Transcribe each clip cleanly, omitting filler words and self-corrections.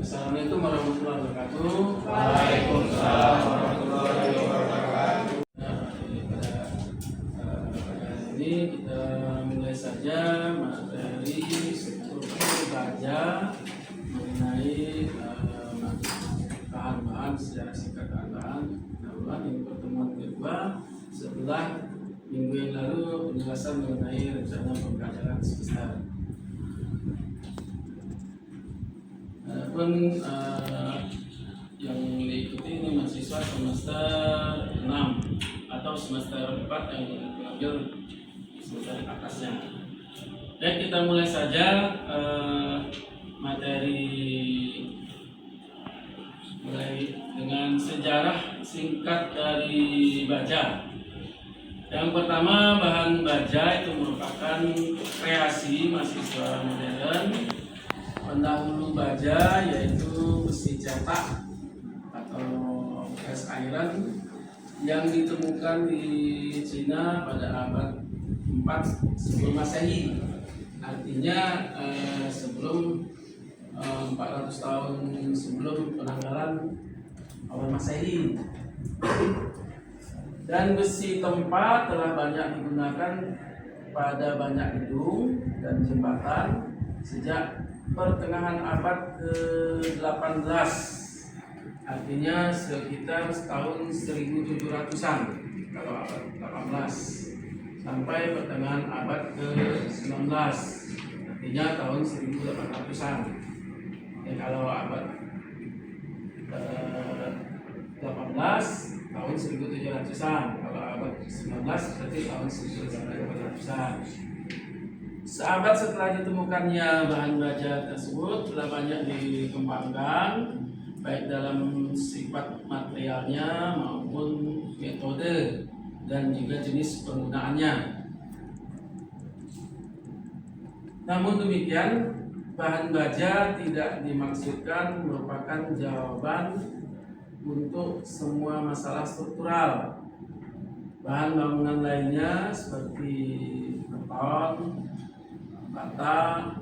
Assalamualaikum warahmatullahi wabarakatuh. Waalaikumsalam warahmatullahi wabarakatuh. Pada ini kita mulai saja materi struktur baja mengenai bahan-bahan secara singkat bahan. Ini pertemuan kedua setelah minggu yang lalu penjelasan mengenai rencana pembelajaran semester. Adapun yang diikuti ini mahasiswa semester 6 atau semester 4 yang mengambil semester atasnya. Baik, kita mulai saja materi mulai dengan sejarah singkat dari baja. Yang pertama, bahan baja itu merupakan kreasi mahasiswa modern. Pendahulu baja yaitu besi cetak atau bekas iron yang ditemukan di Cina pada abad 4 sebelum Masehi. Artinya sebelum 400 tahun sebelum penanggalan awal Masehi. Dan besi tempat telah banyak digunakan pada banyak gedung dan jembatan sejak pertengahan abad ke-18, artinya sekitar tahun 1700-an kalau abad 18 sampai pertengahan abad ke-19, artinya tahun 1800-an. Ya, kalau abad ke-18 tahun 1700-an, kalau abad ke-19 berarti tahun 1800-an. Seabad setelah ditemukannya bahan baja tersebut telah banyak dikembangkan baik dalam sifat materialnya maupun metode dan juga jenis penggunaannya. Namun demikian, bahan baja tidak dimaksudkan merupakan jawaban untuk semua masalah struktural. Bahan bangunan lainnya seperti beton, bata,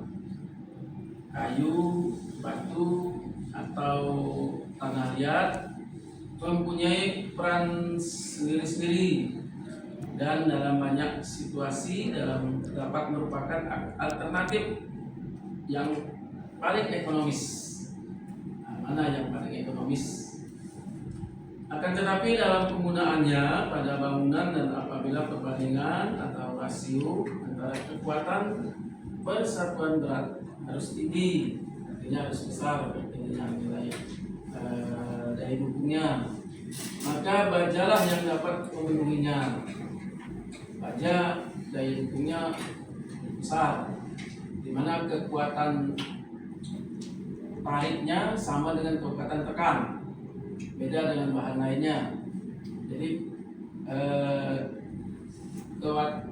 kayu, batu, atau tanah liat mempunyai peran sendiri-sendiri dan dalam banyak situasi dapat merupakan alternatif yang paling ekonomis. Mana yang paling ekonomis? Akan tetapi dalam penggunaannya pada bangunan dan apabila perbandingan atau rasio antara kekuatan persatuan berat harus tinggi, artinya harus besar nilai daya dukungnya, maka bajalah yang dapat memenuhinya. Baja daya dukungnya besar, di mana kekuatan tariknya sama dengan kekuatan tekan, beda dengan bahan lainnya. Jadi kuat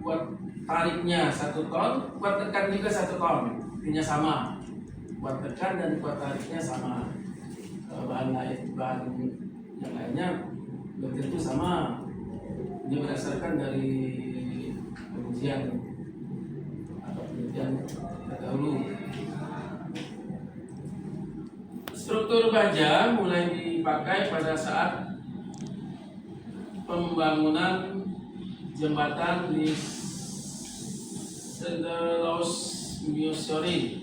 tariknya 1 ton, kuat tekan juga 1 ton, artinya sama. Kuat tekan dan kuat tariknya sama. Bahan yang lainnya belum tentu sama. Ini berdasarkan dari pengujian atau penelitian terdahulu. Struktur baja mulai dipakai pada saat pembangunan jembatan di Sendelos Missouri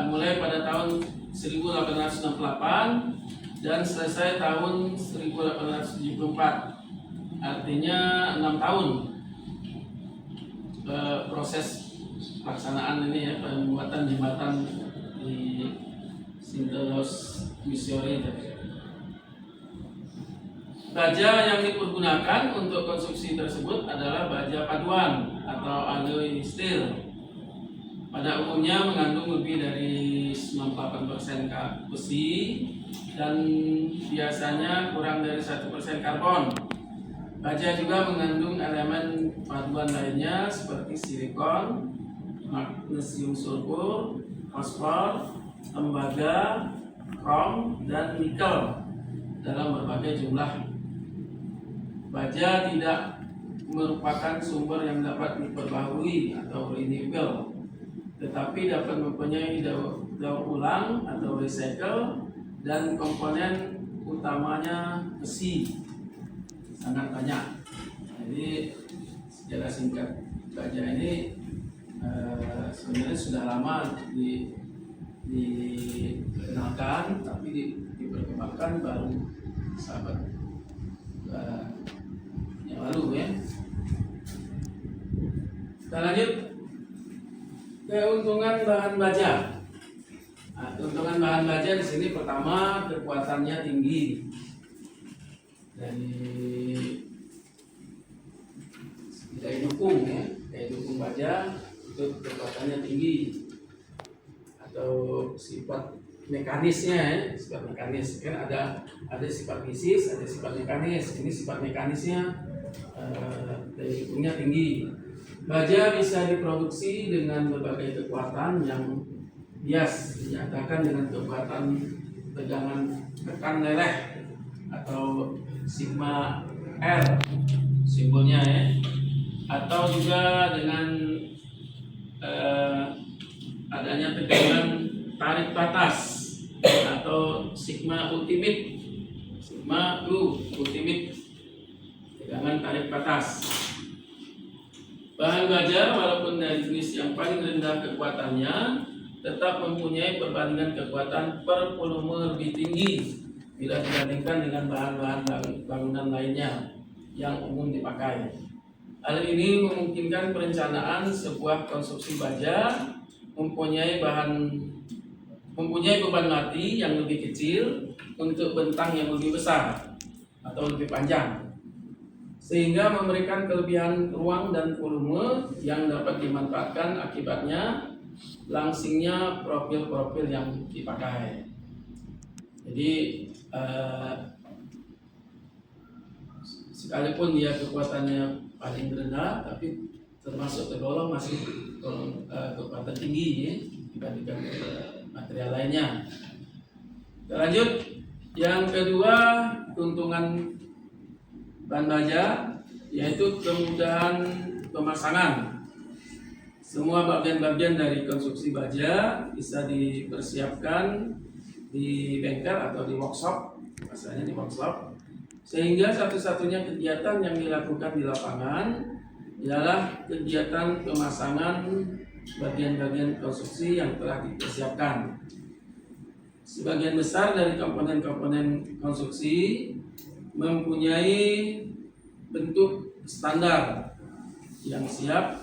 mulai pada tahun 1868 dan selesai tahun 1874, artinya 6 tahun proses pelaksanaan ini ya, pembuatan jembatan di Sendelos Missouri. Baja yang dipergunakan untuk konstruksi tersebut adalah baja paduan atau alloy steel. Pada umumnya mengandung lebih dari 98% besi dan biasanya kurang dari 1% karbon. Baja juga mengandung elemen paduan lainnya seperti silikon, magnesium sulfur, fosfor, tembaga, krom, dan nikel dalam berbagai jumlah. Baja tidak merupakan sumber yang dapat diperbaharui atau renewable, tetapi dapat mempunyai daur ulang atau recycle, dan komponen utamanya besi sangat banyak. Jadi secara singkat baja ini sebenarnya sudah lama dikenalkan, tapi diperkembangkan baru sahabat yang lalu ya. Kita lanjut. Keuntungan bahan baja. Nah, keuntungan bahan baja di sini pertama kekuatannya tinggi. Dari dukung ya, daya dukung baja itu kekuatannya tinggi. Atau sifat mekanisnya ya, sifat mekanis kan ada sifat fisis, ada sifat mekanis. Ini sifat mekanisnya daya dukungnya tinggi. Baja bisa diproduksi dengan berbagai kekuatan yang bias dinyatakan dengan kekuatan tegangan tekan leleh atau sigma R simbolnya ya, atau juga dengan adanya tegangan tarik batas atau sigma ultimate, sigma U ultimate, tegangan tarik batas. Bahan baja walaupun dari jenis yang paling rendah kekuatannya tetap mempunyai perbandingan kekuatan per volume lebih tinggi bila dibandingkan dengan bahan-bahan bangunan lainnya yang umum dipakai. Hal ini memungkinkan perencanaan sebuah konstruksi baja mempunyai beban mati yang lebih kecil untuk bentang yang lebih besar atau lebih panjang, sehingga memberikan kelebihan ruang dan volume yang dapat dimanfaatkan akibatnya langsingnya profil-profil yang dipakai. Jadi sekalipun dia kekuatannya paling rendah, tapi termasuk tergolong masih kekuatan tinggi ya, dibandingkan material lainnya. Kita lanjut. Yang kedua, keuntungan bahan baja yaitu kemudahan pemasangan. Semua bagian-bagian dari konstruksi baja bisa dipersiapkan di bengkel atau di workshop, masalahnya di workshop, sehingga satu-satunya kegiatan yang dilakukan di lapangan ialah kegiatan pemasangan bagian-bagian konstruksi yang telah dipersiapkan. Sebagian besar dari komponen-komponen konstruksi mempunyai bentuk standar yang siap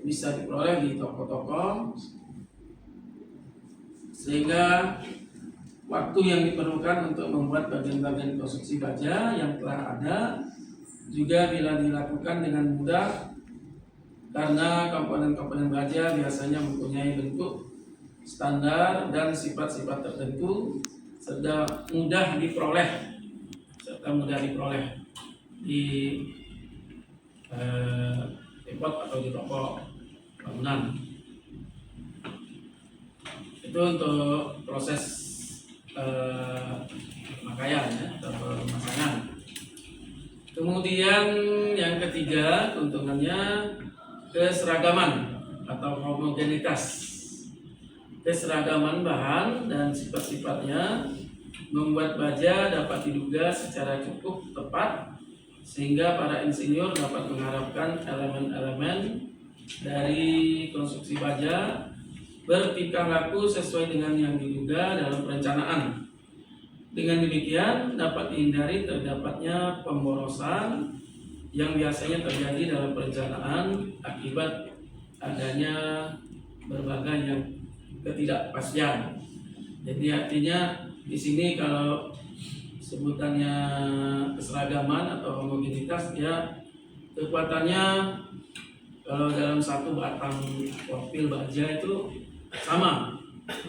bisa diperoleh di toko-toko, sehingga waktu yang diperlukan untuk membuat bagian-bagian konstruksi baja yang telah ada juga bila dilakukan dengan mudah, karena komponen-komponen baja biasanya mempunyai bentuk standar dan sifat-sifat tertentu serta mudah diperoleh di depot atau di toko bangunan. Itu untuk proses pemakaian ya, atau pemasangan. Kemudian yang ketiga keuntungannya keseragaman atau homogenitas. Keseragaman bahan dan sifat-sifatnya membuat baja dapat diduga secara cukup tepat, sehingga para insinyur dapat mengharapkan elemen-elemen dari konstruksi baja bertingkah laku sesuai dengan yang diduga dalam perencanaan. Dengan demikian dapat dihindari terdapatnya pemborosan yang biasanya terjadi dalam perencanaan akibat adanya berbagai yang ketidakpastian. Jadi artinya di sini kalau sebutannya keseragaman atau homogenitas, ya kekuatannya kalau dalam satu batang profil baja itu sama.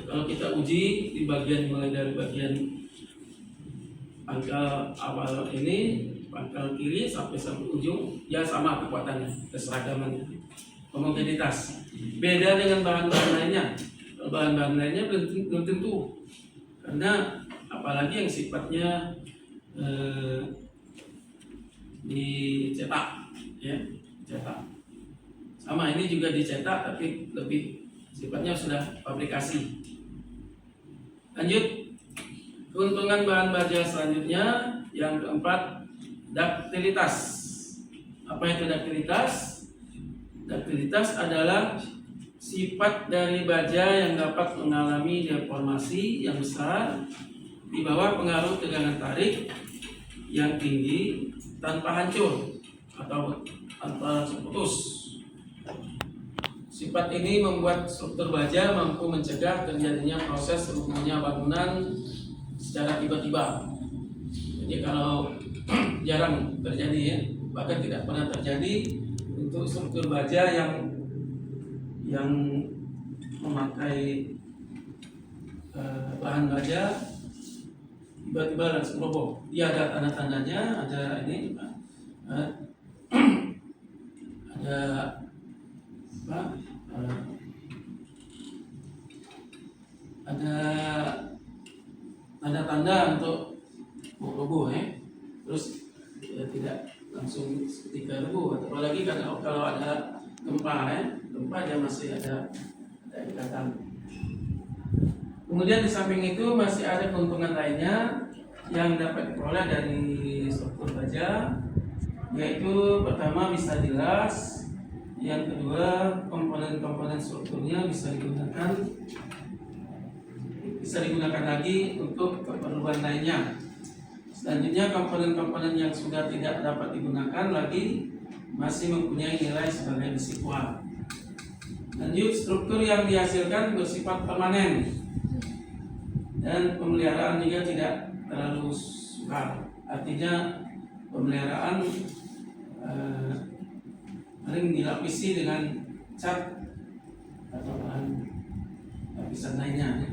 Kalau kita uji di bagian mulai dari bagian pangkal awal ini, pangkal kiri sampai ujung, ya sama kekuatannya, keseragamannya, homogenitas. Beda dengan bahan-bahan lainnya. Bahan-bahan lainnya belum tentu, karena apalagi yang sifatnya dicetak, ya, dicetak. Sama ini juga dicetak, tapi lebih sifatnya sudah fabrikasi. Lanjut, keuntungan bahan baja selanjutnya yang keempat, daktilitas. Apa itu daktilitas? Daktilitas adalah sifat dari baja yang dapat mengalami deformasi yang besar di bawah pengaruh tegangan tarik yang tinggi tanpa hancur atau tanpa putus. Sifat ini membuat struktur baja mampu mencegah terjadinya proses runtuhnya bangunan secara tiba-tiba. Jadi kalau jarang terjadi ya, bahkan tidak pernah terjadi untuk struktur baja yang memakai bahan baja tiba-tiba langsung roboh. Dia ada tanda-tandanya, ada ini ada apa? Ada tanda-tanda untuk mau roboh ya. Terus ya, tidak langsung ketika roboh, apalagi kalau ada gempa ya, gempa dia masih ada ikatan. Kemudian di samping itu masih ada keuntungan lainnya yang dapat diperoleh dari struktur baja, yaitu pertama bisa dilas, yang kedua komponen-komponen strukturnya bisa digunakan lagi untuk keperluan lainnya. Selanjutnya komponen-komponen yang sudah tidak dapat digunakan lagi masih mempunyai nilai sebagai besi kuat. Lanjut, struktur yang dihasilkan bersifat permanen dan pemeliharaan juga tidak terlalu sukar. Artinya pemeliharaan paling dilapisi dengan cat atau bahan lapisan lainnya.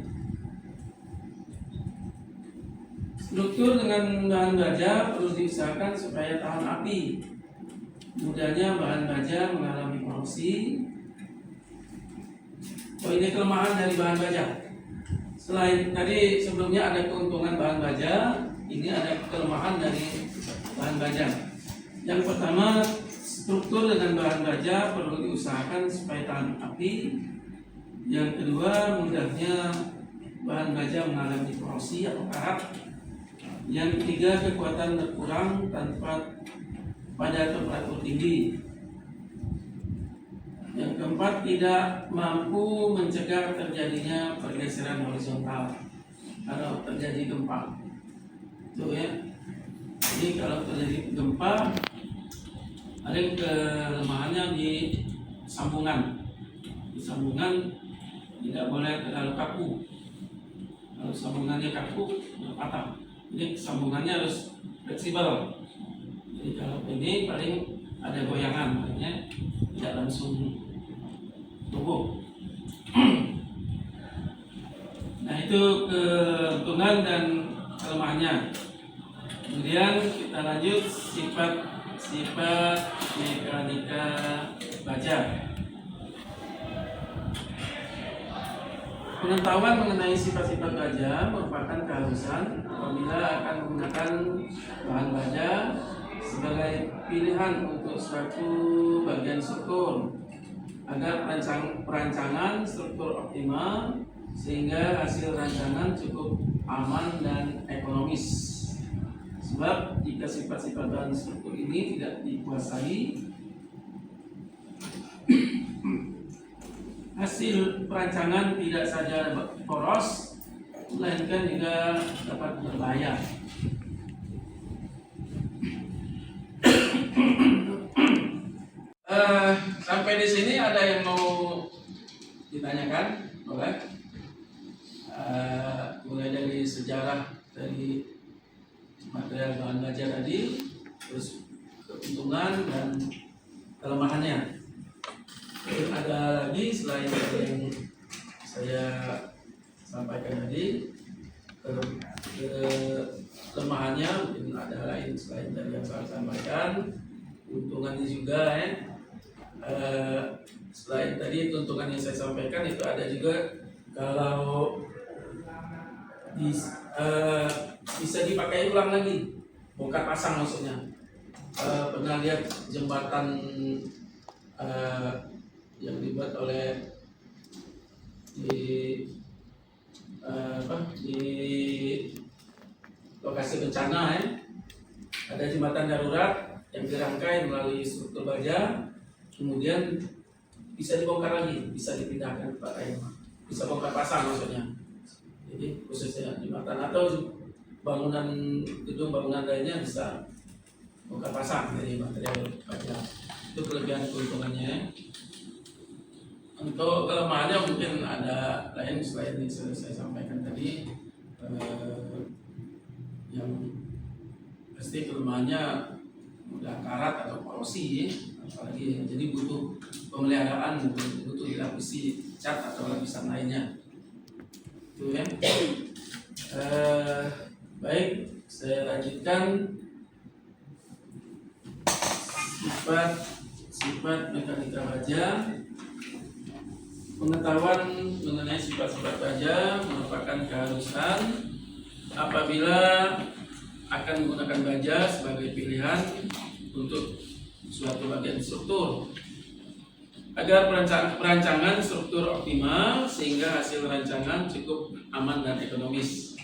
Struktur dengan bahan baja perlu diusahakan supaya tahan api. Mudahnya bahan baja mengalami korupsi. Ini kelemahan dari bahan baja. Selain tadi sebelumnya ada keuntungan bahan baja, ini ada kelemahan dari bahan baja. Yang pertama, struktur dengan bahan baja perlu diusahakan supaya tahan api. Yang kedua, mudahnya bahan baja mengalami korosi atau karat. Yang ketiga, kekuatan berkurang pada temperatur tinggi. Yang keempat, tidak mampu mencegah terjadinya pergeseran horizontal kalau terjadi gempa. Itu ya. Jadi kalau terjadi gempa, paling kelemahannya di sambungan. Di sambungan tidak boleh terlalu kaku. Kalau sambungannya kaku, patah. Jadi sambungannya harus fleksibel. Jadi kalau ini paling ada goyangan, artinya tidak langsung tubuh. Nah itu keuntungan dan kelemahannya. Kemudian kita lanjut sifat mekanika baja. Pengetahuan mengenai sifat-sifat baja merupakan keharusan apabila akan menggunakan bahan baja sebagai pilihan untuk suatu bagian struktur agar perancangan struktur optimal sehingga hasil rancangan cukup aman dan ekonomis. Sebab jika sifat-sifat bahan struktur ini tidak dikuasai, hasil perancangan tidak saja poros, melainkan juga dapat berbahaya. Sampai di sini ada yang mau ditanyakan? Boleh? Mulai dari sejarah dari material bahan baja tadi, terus keuntungan dan kelemahannya. Terus ada lagi selain yang saya sampaikan tadi, kelemahannya mungkin ada lain selain dari yang saya sampaikan. Keuntungannya juga ya. Selain tadi keuntungan yang saya sampaikan itu ada juga kalau bisa dipakai ulang lagi, bongkar pasang maksudnya. Pernah lihat jembatan yang dibuat oleh di di lokasi bencana ya. Ada jembatan darurat yang dirangkai melalui struktur baja, kemudian bisa dibongkar lagi, bisa dipindahkan ke tempat lain, bisa bongkar pasang maksudnya. Jadi khususnya jembatan atau gedung bangunan lainnya bisa bongkar pasang dari material baja. Itu kelebihan keuntungannya. Untuk kelemahannya mungkin ada lain selain yang sudah saya sampaikan tadi. Yang pasti kelemahannya mudah karat atau korosi, apalagi jadi butuh pemeliharaan, butuh dilapisi cat atau lapisan lainnya. Itu ya. Baik, saya lanjutkan sifat mekanika baja. Pengetahuan mengenai sifat-sifat baja merupakan keharusan apabila akan menggunakan baja sebagai pilihan untuk suatu bagian struktur agar perancangan struktur optimal sehingga hasil rancangan cukup aman dan ekonomis.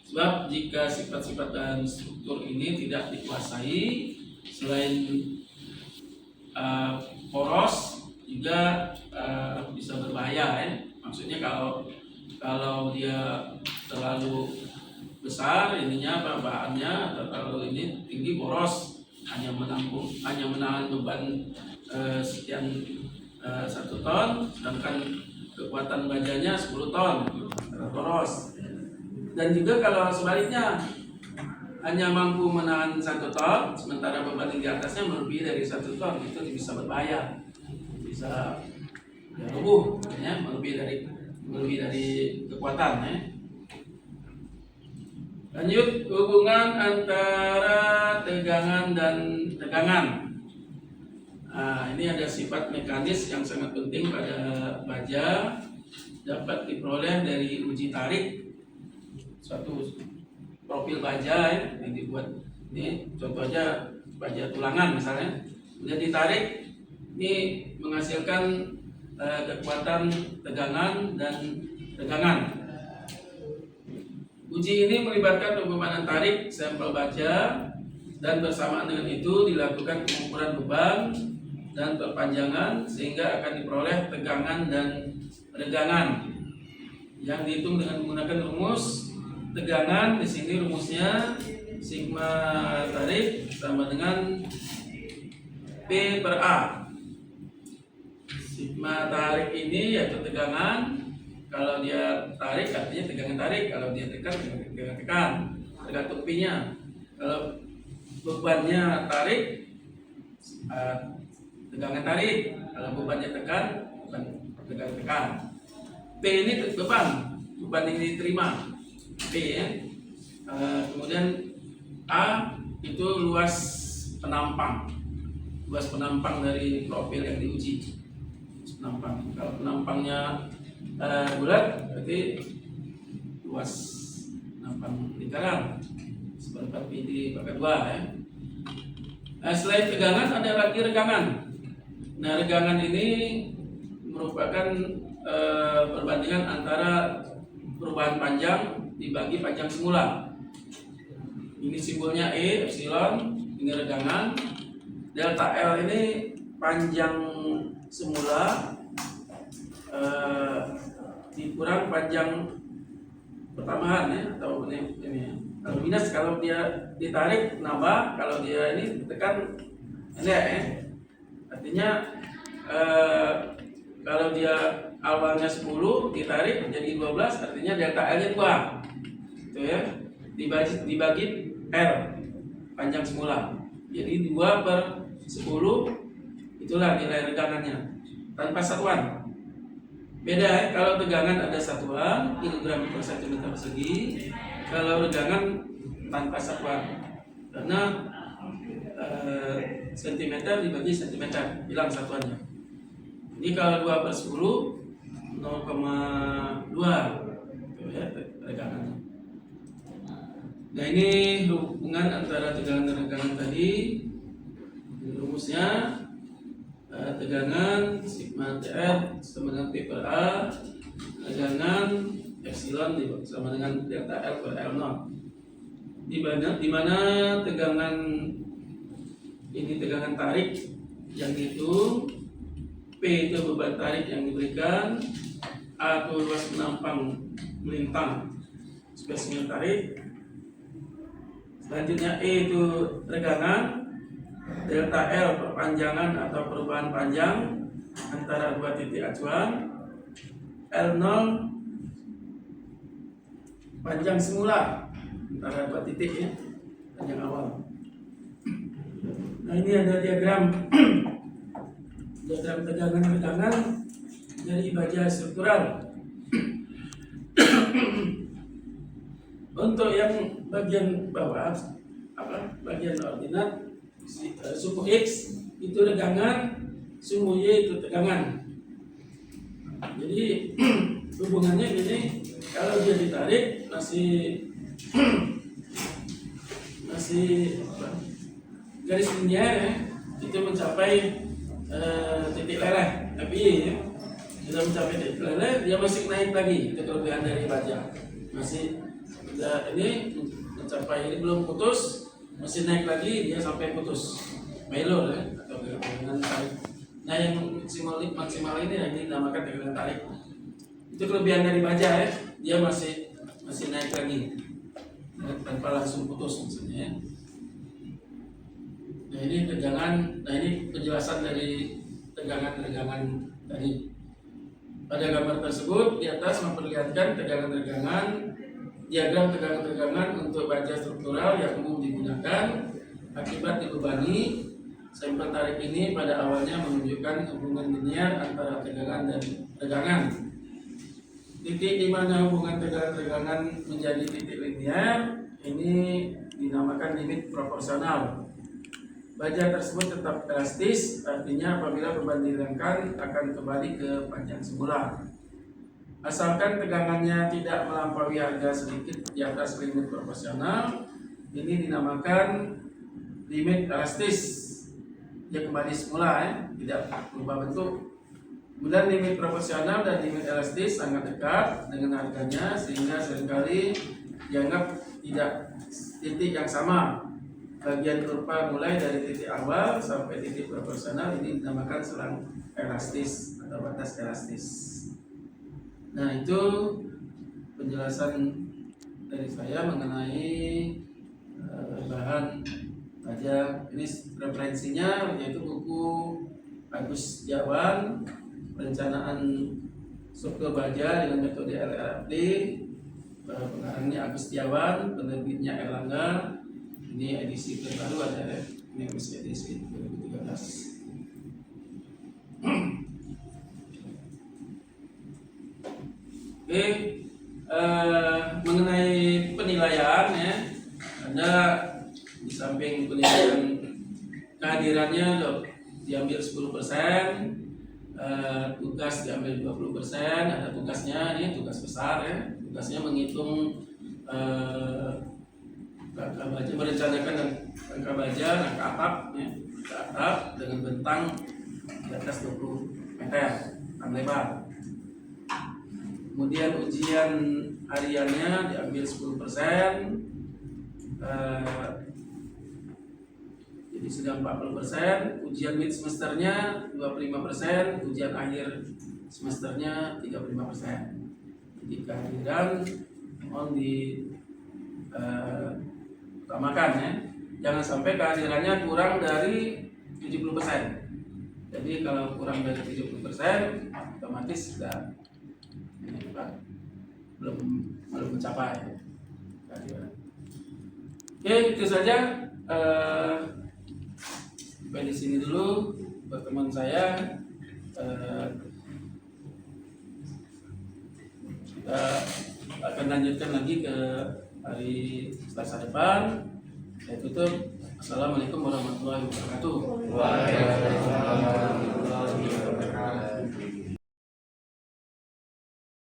Sebab jika sifat-sifat dan struktur ini tidak dikuasai, selain poros juga bisa berbahaya ya. Maksudnya kalau dia terlalu besar ininya bahannya atau terlalu ini tinggi boros, hanya menahan beban sekian 1 ton, sedangkan kekuatan bajanya 10 ton, boros. Dan juga kalau sebaliknya hanya mampu menahan 1 ton, sementara beban di atasnya melebihi dari 1 ton, itu bisa berbahaya, bisa rubuh, ya, melebihi dari kekuatan. Ya. Lanjut, hubungan antara tegangan dan tegangan. Nah, ini ada sifat mekanis yang sangat penting pada baja, dapat diperoleh dari uji tarik suatu profil baja ya, yang dibuat. Ini contoh aja baja tulangan misalnya, kemudian ditarik, ini menghasilkan kekuatan tegangan dan tegangan. Uji ini melibatkan pengumuman tarik sampel baja dan bersamaan dengan itu dilakukan pengukuran beban dan perpanjangan sehingga akan diperoleh tegangan dan regangan yang dihitung dengan menggunakan rumus tegangan. Di sini rumusnya sigma tarik sama dengan P per A. Sigma tarik ini yaitu tegangan. Kalau dia tarik artinya tegangan tarik, kalau dia tekan tegangan tekan, tergantung P-nya. Kalau bebannya tarik, tegangan tarik. Kalau bebannya tekan, tegangan tekan. P ini beban yang diterima, P ya. Kemudian A itu luas penampang dari profil yang diuji. Penampang. Kalau penampangnya bulat, berarti luas penampang lingkaran seperempat pi dibagi 2 ya. Selain tegangan ada lagi regangan. Nah, regangan ini merupakan perbandingan antara perubahan panjang dibagi panjang semula. Ini simbolnya E, epsilon, ini regangan. Delta L ini panjang semula dikurang panjang pertambahan ya, atau ini. Kalau minus, kalau dia ditarik nambah, kalau dia ini ditekan pendek ya. Artinya kalau dia awalnya 10 ditarik menjadi 12, artinya delta L-nya 2. Itu ya. Dibagi R panjang semula. Jadi 2/10 itulah nilai regangannya tanpa satuan. Beda ya, kalau tegangan ada satuan kilogram per cm persegi, kalau regangan tanpa satuan. Karena sentimeter dibagi sentimeter, hilang satuannya. Ini kalau 2/10 0,2 itu ya regangannya. Nah, ini hubungan antara tegangan dan regangan tadi. Rumusnya tegangan sigma TR sama dengan P per A, tegangan epsilon epsilon sama dengan delta L per L0. Di mana tegangan ini tegangan tarik yang dihitung, P itu beban tarik yang diberikan, A itu luas penampang melintang spesimen tarik, selanjutnya E itu tegangan, delta L perpanjangan atau perubahan panjang antara dua titik acuan, L0 panjang semula antara dua titik ya, panjang awal. Nah ini ada diagram tegangan dari baja struktural. Untuk yang bagian bawah bagian ordinat suku X itu tegangan, suku Y itu tegangan. Jadi hubungannya gini, kalau dia ditarik masih garis linier ya, itu mencapai titik leleh. Tapi ya, sudah mencapai titik leleh, dia masih naik lagi. Itu kelebihan dari baja. Masih ini mencapai, ini belum putus, masih naik lagi, dia sampai putus melo ya, atau tegangan tarik. Nah yang maksimal ini yang dinamakan tegangan tarik. Itu kelebihan dari baja ya, dia masih naik lagi tanpa langsung putus maksudnya ya. Nah ini tegangan, nah ini penjelasan dari tegangan-tegangan tadi. Pada gambar tersebut di atas memperlihatkan diagram tegangan-tegangan untuk baja struktural yang umum digunakan akibat dibebani. Sampel tarik ini pada awalnya menunjukkan hubungan linear antara tegangan dan tegangan. Titik di mana hubungan tegangan-tegangan menjadi titik linear ini dinamakan limit proporsional. Baja tersebut tetap elastis, artinya apabila beban dihilangkan akan kembali ke panjang semula. Asalkan tegangannya tidak melampaui harga sedikit di atas limit proporsional, ini dinamakan limit elastis. Dia kembali semula ya, tidak berubah bentuk. Kemudian limit proporsional dan limit elastis sangat dekat dengan harganya sehingga seringkali dianggap tidak titik yang sama. Bagian kurva mulai dari titik awal sampai titik proporsional ini dinamakan selang elastis atau batas elastis. Nah itu penjelasan dari saya mengenai bahan baja. Ini referensinya yaitu buku Agus Setiawan, Perencanaan Struktur Baja dengan metode LRFD. Pengarangnya Agus Setiawan, penerbitnya Erlangga. Ini edisi terbaru ada ya. Ini edisi 2013. Oke, mengenai penilaian ya, ada di samping penilaian kehadirannya diambil 10%, tugas diambil 20%, ada tugasnya, ini tugas besar ya, tugasnya menghitung rangka baja, merencanakan rangka baja, rangka atap ya, rangka atap dengan bentang di atas 20 meter lebar. Kemudian ujian hariannya diambil 10%, jadi sudah 40%. Ujian mid semesternya 25%, ujian akhir semesternya 35%. Jadi kehadiran mohon utamakan ya, jangan sampai kehadirannya kurang dari 70%. Jadi kalau kurang dari 70%, otomatis sudah belum mencapai kehadiran. Oke, itu saja. Sampai di sini dulu pertemuan saya. Kita akan lanjutkan lagi ke hari Selasa depan. Saya tutup. Assalamualaikum warahmatullahi wabarakatuh. Waalaikumsalam warahmatullahi wabarakatuh.